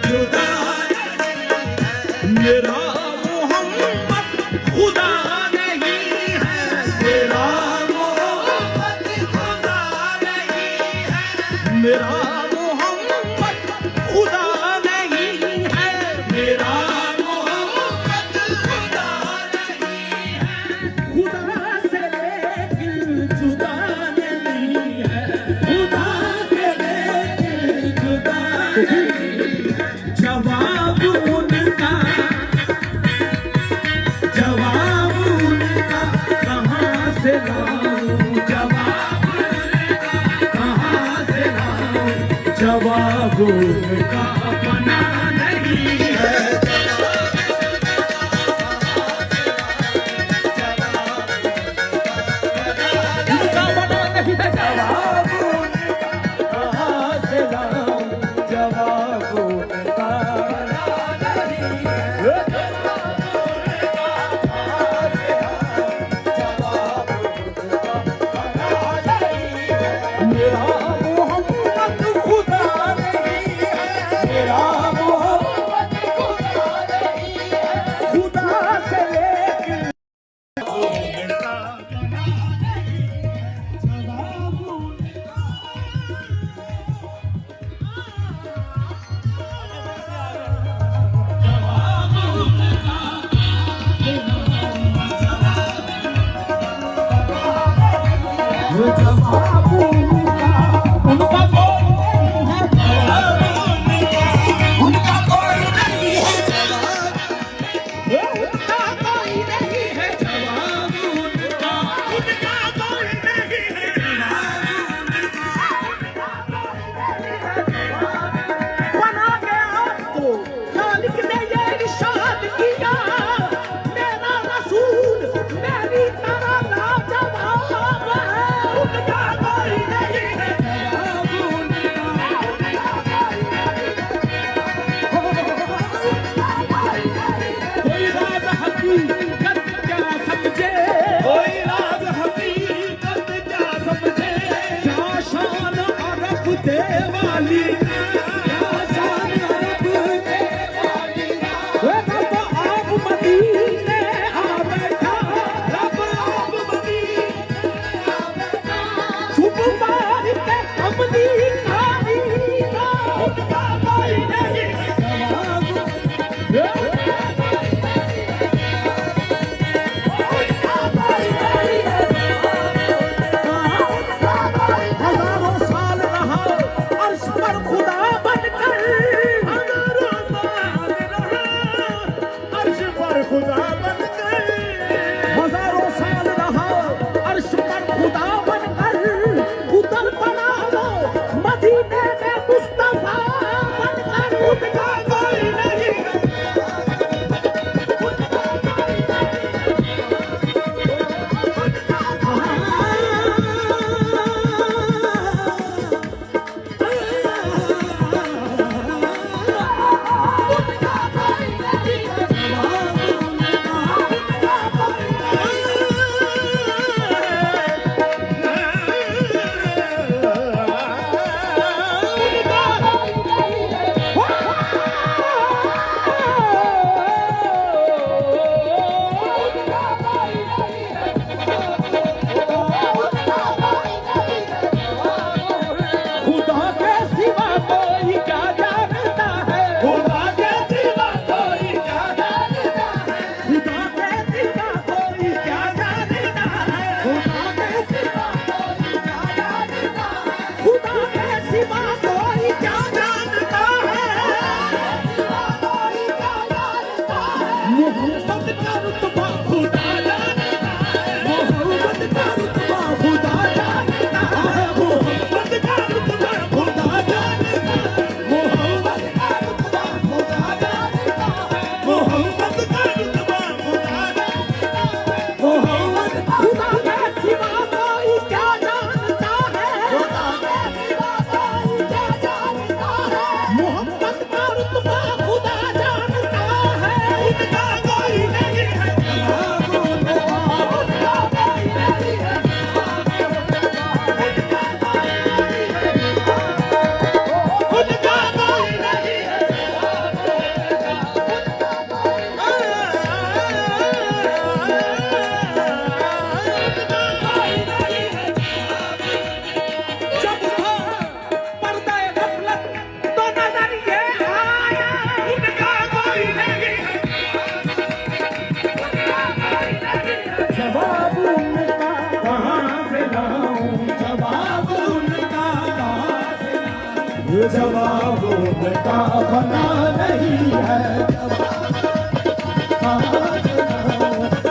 जुदा मेरा मोहम्मद खुदा नहीं है, मेरा मोहम्मद खुदा नहीं है, मेरा मोहम्मद खुदा नहीं है, मेरा मोहम्मद खुदा नहीं है, खुदा से लेकिन जुदा नहीं है, खुदा से लेकिन जुदा नहीं है। जवाब उनका कहाँ से लाऊं, जवाब उनका कहाँ से लाऊं, जवाब उनका बना नहीं है, उनका बना नहीं है, जवाब उनका कहाँ से लाऊं, जवाब उनका बना नहीं है, मेरा मोहम्मद खुदा नहीं है, मेरा मोहम्मद खुदा नहीं है, खुदा से लेकिन उनका बना नहीं है, जवाब उनका जवाब उनका कोई नहीं है, उनका कोई नहीं है, उनका कोई नहीं है, जवाब उनका कोई नहीं है, बना के आपको खालिक ने ये इरशाद किया, मेरा रसूल मेरी तरह लाजवाब है, उनका कोई नहीं है, जवाब कोई राज हकीकत क्या समझे, कोई राज हकीकत क्या समझे, क्या शान अरब दे वाली, क्या शान अरब दे वाली, रब आप मदीने आ बैठा, रब आप मदीने आ बैठा, शुभ मार के कमली खाई ना, उनका कोई नहीं है, जवाब हजारों साल रहा अर्श पर खुदा बनकर, हजारों साल रहा अर्श पर खुदा बनकर, हजारों साल रहा अर्श पर खुदा बनकर, उतर पड़ा वो मदीने में मुस्तफा बनकर, उनका कोई नहीं है, खुदा के सिवा कोई क्या जानता है, खुदा के सिवा कोई क्या जानता है, खुदा के सिवा कोई क्या जानता है, खुदा के सिवा कोई क्या जानता है, खुदा के सिवा कोई क्या जानता है, मोहब्बत का रुतबा खुदा जानता है, मोहब्बत का रुतबा खुदा जानता है, मोहब्बत का रुतबा खुदा जानता है, मोहब्बत का रुतबा खुदा जानता है, मोहब्बत का रुतबा खुदा जानता है, मोहब्बत खुदा के सिवा कोई क्या जानता है, खुदा के सिवा कोई क्या जानता है, मोहब्बत का रुतबा खुदा जानता है, उनका कोई नहीं है, जवाब उनका कोई नहीं है, उनका कोई नहीं है, जवाब उनका बना नहीं है,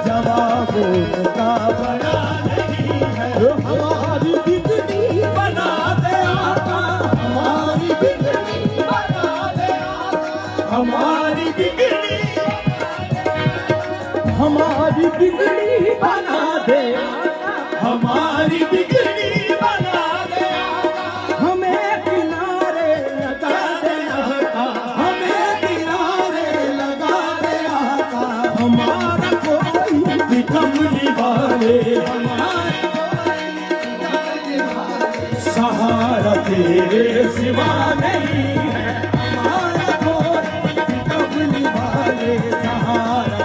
जवाब उनका बना नहीं है। हमारी बिजली बना दे आका, हमारी बिजली बना दे आका, हमारी बिजली, हमारी बिजली बना दे, हमारी बिजली बना दे, हमें किनारे लगा दे आका, हमें किनारे लगा दे आका। हमारा कोई भी कमली वाले, सहारा तेरे सिवा नहीं है, हमारा कोई भी कमली वाले सहारा,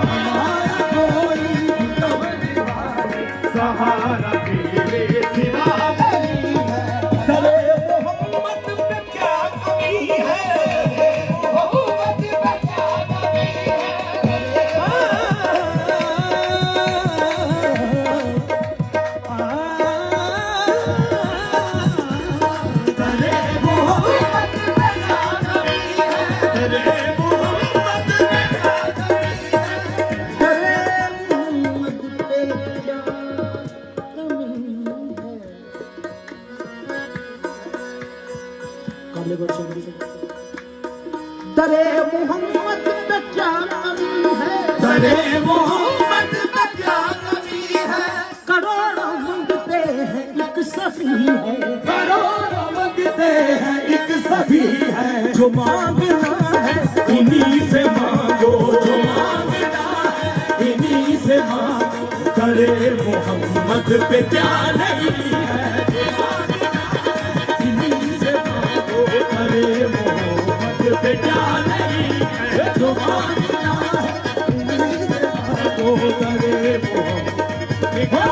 हमारा कोई भी कमली वाले सहारा तेरे सिवा नहीं है। तेरे मोहम्मद पे क्या कमी है, मोहम्मद पे क्या कमी है, तेरे मोहम्मद पे क्या कमी है, तेरे मोहम्मद पे क्या कमी है, तेरे मोहम्मद पे क्या कमी है। काले गोर से तेरे मोहम्मद पे क्या कमी है, तेरे मोहम्मद पे क्या कमी है। करोड़ों मंगते हैं एक सफी है, करोड़ों मंगते हैं एक सफी है। जो मांगना है इन्हीं से मांगो, जो मांगना है इन्हीं से मांगो। तेरे मोहम्मद पे क्या नहीं है, इन्हीं से मांगो। तेरे मोहम्मद पे क्या नहीं है, जो मांगना है इन्हीं से मांगो। तेरे मोहम्मद पे क्या,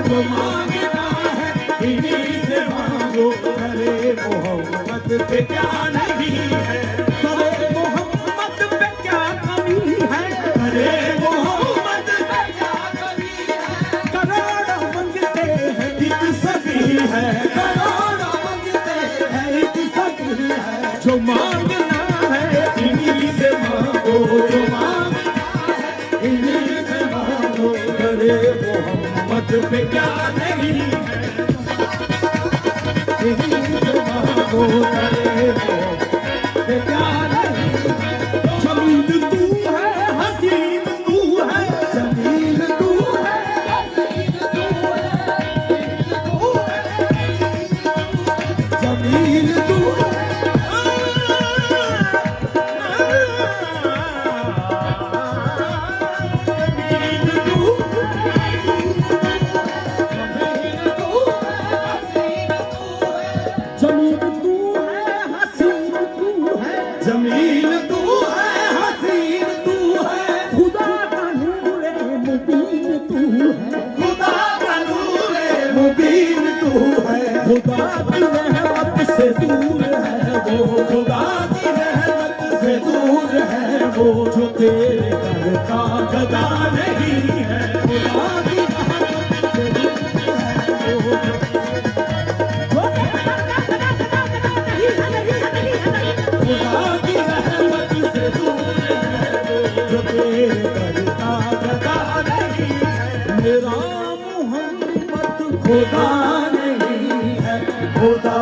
जो मांगना है इन्हीं से मांगो। तेरे मोहम्मद पे क्या नहीं है, तेरे मोहम्मद पे क्या कमी है, तेरे मोहम्मद पे क्या कमी है। करोड़ों मंगते हैं एक सफी है, करोड़ों मंगते हैं एक सफी है। जो मांगना है इन्हीं से मांगो, जो मांगना है इन्हीं से मांगो। तेरे मोहम्मद पे क्या नहीं है, इन्हीं से मांगो। तेरे मोहम्मद पे क्या नहीं है। जमील तू है, हसीन तू है, जमील तू है, हसीन तू है, जमील तू है, जमील तू है, हसीन तू है, जमील तू है, हसीन तू है। खुदा का नूरे मुबीन तू है, खुदा का नूरे मुबीन तू है। खुदा की रहमत से दूर है वो, खुदा की रहमत से दूर है वो। जो तेरे घर का गदा नहीं है, खुदा की रहमत से दूर है वो। खुदा की रहमत से दूर है वो, जो तेरे घर का गदा नहीं है। मेरा मोहम्मद खुदा नहीं है, खुदा